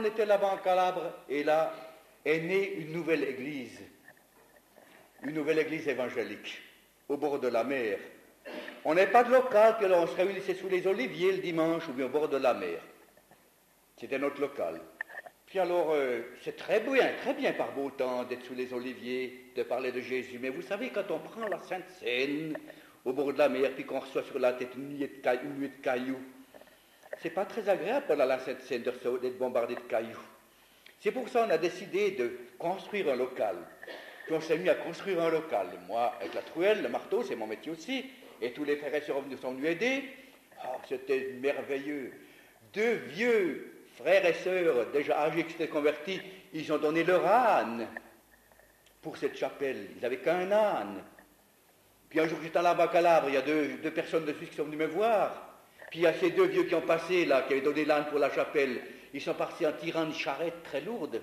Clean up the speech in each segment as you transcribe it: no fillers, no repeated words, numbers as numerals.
On était là-bas en Calabre, et là est née une nouvelle église évangélique, au bord de la mer. On n'est pas de local, que l'on se réunissait sous les oliviers le dimanche ou bien au bord de la mer. C'était notre local. Puis alors, c'est très bien par beau temps d'être sous les oliviers, de parler de Jésus. Mais vous savez, quand on prend la Sainte Seine au bord de la mer, puis qu'on reçoit sur la tête une nuée de cailloux, c'est pas très agréable pendant la Sainte Seine d'être bombardé de cailloux. C'est pour ça qu'on a décidé de construire un local. Puis on s'est mis à construire un local. Moi, avec la trouelle, le marteau, c'est mon métier aussi. Et tous les frères et sœurs sont venus aider. Oh, c'était merveilleux. 2 vieux frères et sœurs, déjà âgés, qui s'étaient convertis, ils ont donné leur âne pour cette chapelle. Ils n'avaient qu'un âne. Puis un jour, j'étais là-bas à Calabre, il y a deux personnes de Suisse qui sont venues me voir. Puis il y a ces 2 vieux qui ont passé, là, qui avaient donné l'âne pour la chapelle. Ils sont partis en tirant une charrette très lourde.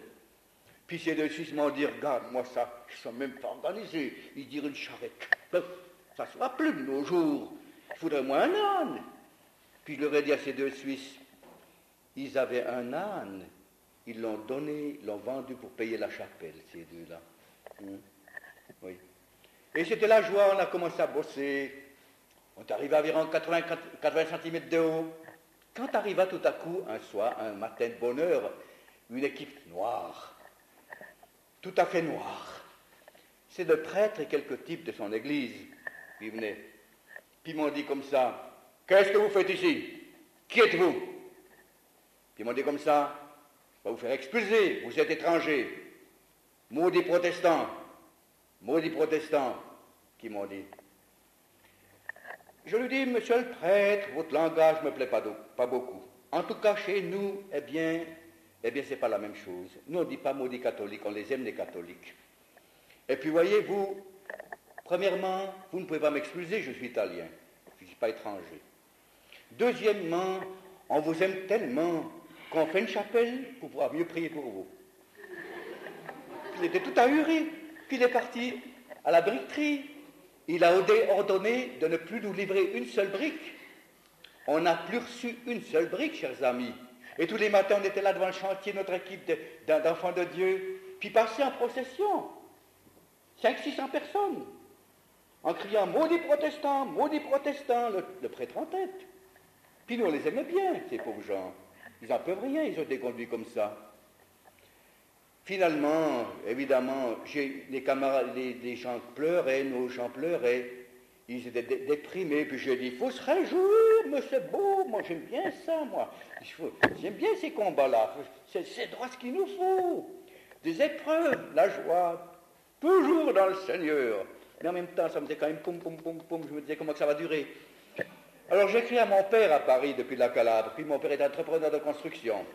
Puis ces 2 Suisses m'ont dit, regarde, moi ça, ils ne sont même pas organisés. Ils dirent une charrette. Ça ne se voit plus de nos jours. Il faudrait moins un âne. Puis je leur ai dit à ces 2 Suisses, ils avaient un âne. Ils l'ont donné, l'ont vendu pour payer la chapelle, ces 2-là. Oui. Et c'était la joie, on a commencé à bosser. On est arrivé à environ 80 cm de haut. Quand arriva tout à coup, un soir, un matin de bonne heure, une équipe noire, tout à fait noire. C'est le prêtre et quelques types de son église qui venaient. Puis ils m'ont dit comme ça, « Qu'est-ce que vous faites ici? Qui êtes-vous » Puis ils m'ont dit comme ça, « Je vais vous faire expulser, vous êtes étrangers. » Maudits protestants, qui m'ont dit. Je lui dis, monsieur le prêtre, votre langage ne me plaît pas beaucoup. En tout cas, chez nous, eh bien, c'est pas la même chose. Nous, on ne dit pas maudits catholiques, on les aime, les catholiques. Et puis, voyez-vous, premièrement, vous ne pouvez pas m'expulser, je suis italien, je ne suis pas étranger. Deuxièmement, on vous aime tellement qu'on fait une chapelle pour pouvoir mieux prier pour vous. Il était tout ahuri, puis il est parti à la briqueterie. Il a ordonné de ne plus nous livrer une seule brique. On n'a plus reçu une seule brique, chers amis. Et tous les matins, on était là devant le chantier, notre équipe d'enfants de Dieu, puis passait en procession. 500-600 personnes, en criant « Maudits protestants, le prêtre en tête. Puis nous, on les aimait bien, ces pauvres gens. Ils n'en peuvent rien, ils ont été conduits comme ça. Finalement, évidemment, les camarades, les gens pleuraient, nos gens pleuraient, ils étaient déprimés, puis j'ai dit, il faut se réjouir, mais c'est beau, moi j'aime bien ça, moi. J'aime bien ces combats-là, c'est droit ce qu'il nous faut. Des épreuves, la joie, toujours dans le Seigneur. Mais en même temps, ça me faisait quand même poum, je me disais comment que ça va durer. Alors j'ai écrit à mon père à Paris depuis la Calabre, puis mon père est entrepreneur de construction.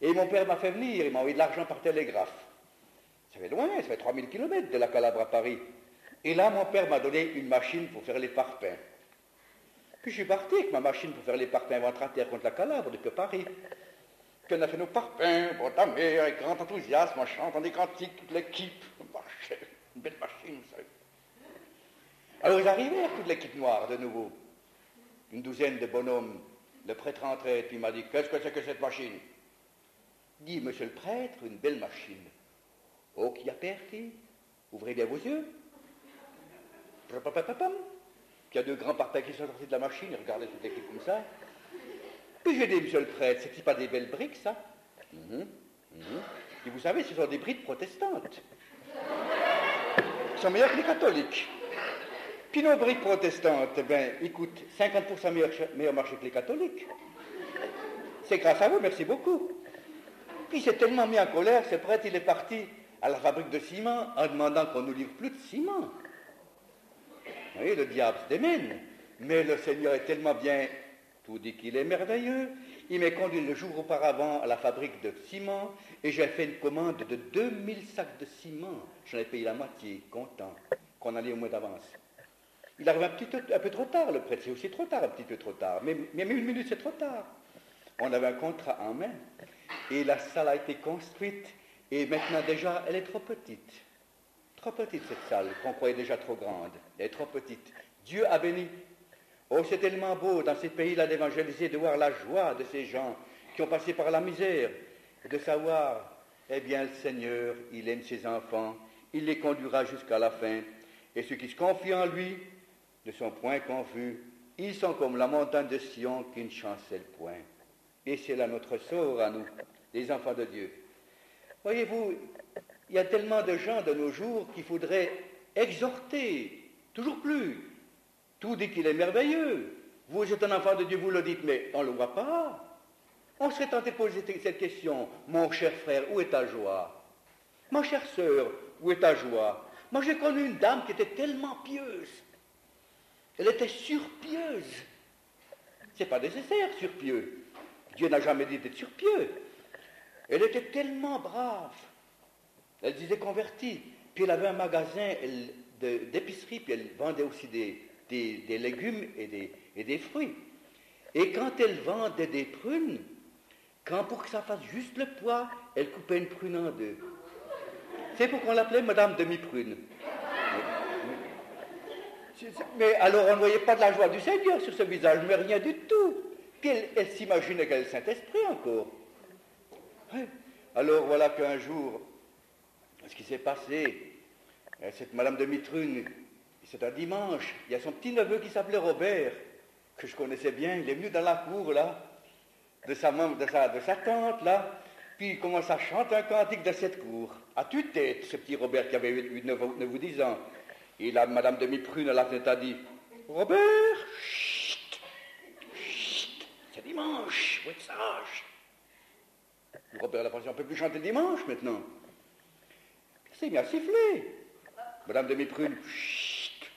Et mon père m'a fait venir, il m'a envoyé de l'argent par télégraphe. Ça fait loin, ça fait 3000 km de la Calabre à Paris. Et là, mon père m'a donné une machine pour faire les parpaings. Puis je suis parti avec ma machine pour faire les parpaings ventre à terre contre la Calabre depuis Paris. Puis on a fait nos parpaings, bon, ta mère, avec grand enthousiasme, en chantant des cantiques, toute l'équipe. Une belle machine, vous savez. Alors ils arrivèrent, toute l'équipe noire, de nouveau. Une douzaine de bonhommes. Le prêtre entrait, puis il m'a dit, qu'est-ce que c'est que cette machine? Dit, monsieur le prêtre, une belle machine. Oh, qui a perdu? Ouvrez bien vos yeux. Puis il y a 2 grands parpaings qui sont sortis de la machine, ils regardaient toute l'équipe comme ça. Puis j'ai dit, monsieur le prêtre, c'est pas des belles briques, ça? Et vous savez, ce sont des briques protestantes. Ils sont meilleurs que les catholiques. Puis nos briques protestantes, eh bien, ils coûtent 50% meilleur marché que les catholiques. C'est grâce à vous, merci beaucoup. Puis il s'est tellement mis en colère, ce prêtre, il est parti à la fabrique de ciment en demandant qu'on ne nous livre plus de ciment. Vous voyez, le diable se démène. Mais le Seigneur est tellement bien, tout dit qu'il est merveilleux. Il m'a conduit le jour auparavant à la fabrique de ciment et j'ai fait une commande de 2000 sacs de ciment. J'en ai payé la moitié, content, qu'on allait au mois d'avance. Il arrive un peu trop tard, le prêtre, c'est aussi trop tard, un petit peu trop tard. Mais même 1 minute, c'est trop tard. On avait un contrat en main. Et la salle a été construite. Et maintenant, déjà, elle est trop petite. Trop petite, cette salle, qu'on croyait déjà trop grande. Elle est trop petite. Dieu a béni. Oh, c'est tellement beau, dans ces pays-là, d'évangéliser, de voir la joie de ces gens qui ont passé par la misère. de savoir, eh bien, le Seigneur, il aime ses enfants, il les conduira jusqu'à la fin, et ceux qui se confient en lui ne sont point confus, ils sont comme la montagne de Sion qui ne chancelle point. Et c'est là notre sort à nous, les enfants de Dieu. Voyez-vous, il y a tellement de gens de nos jours qu'il faudrait exhorter, toujours plus. Tout dit qu'il est merveilleux. Vous êtes un enfant de Dieu, vous le dites, mais on ne le voit pas. On serait tenté de poser cette question. Mon cher frère, où est ta joie? Ma chère sœur, où est ta joie? Moi, j'ai connu une dame qui était tellement pieuse. Elle était surpieuse. C'est pas nécessaire, surpieux. Dieu n'a jamais dit d'être surpieux. Elle était tellement brave. Elle disait convertie. Puis elle avait un magasin d'épicerie, puis elle vendait aussi des légumes et des fruits. Et quand elle vendait des prunes, pour que ça fasse juste le poids, elle coupait une prune en deux. C'est pourquoi on l'appelait Madame Demi-Prune. Mais alors on ne voyait pas de la joie du Seigneur sur ce visage, mais rien du tout. Puis elle s'imaginait qu'elle était le Saint-Esprit encore. Oui. Alors voilà qu'un jour, ce qui s'est passé, cette Madame Demi-Prune, c'est un dimanche, il y a son petit-neveu qui s'appelait Robert, que je connaissais bien, il est venu dans la cour là, de sa tante là, puis il commence à chanter un cantique de cette cour, à tue-tête, ce petit Robert qui avait 9 ou 10 ans. Et là, Madame Demi-Prune à la fenêtre a dit, Robert, chut, chut, c'est dimanche, faut être sage. Robert a pensé, on ne peut plus chanter dimanche maintenant. Il s'est mis à siffler. Madame Demi-Prune, chut,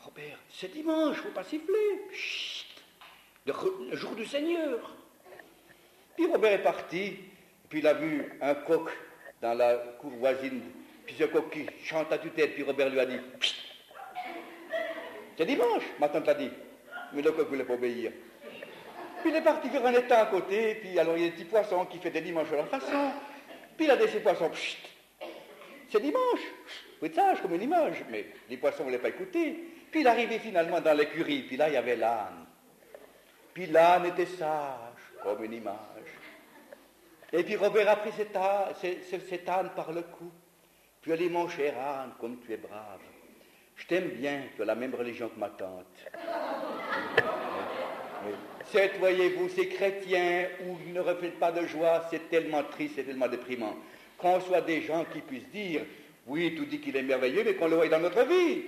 Robert, c'est dimanche, il ne faut pas siffler. Chut, le jour du Seigneur. Puis Robert est parti, puis il a vu un coq dans la cour voisine. Puis ce coq qui chante à tue-tête, puis Robert lui a dit, chut, c'est dimanche, ma tante l'a dit. Mais le coq ne voulait pas obéir. Puis il est parti vers un étang à côté, puis alors il y a des petits poissons qui font des dimanches de leur façon. Puis il a dit ces poissons, chut, c'est dimanche, vous êtes sage comme une image. Mais les poissons ne voulaient pas écouter. Puis il arrivait finalement dans l'écurie, puis là il y avait l'âne. Puis l'âne était sage comme une image. Et puis Robert a pris cet âne par le cou. Puis elle dit, mon cher âne, comme tu es brave, je t'aime bien, tu as la même religion que ma tante. C'est, voyez-vous, ces chrétiens où ils ne reflètent pas de joie, c'est tellement triste, c'est tellement déprimant. Qu'on soit des gens qui puissent dire, oui, tout dit qu'il est merveilleux, mais qu'on le voie dans notre vie.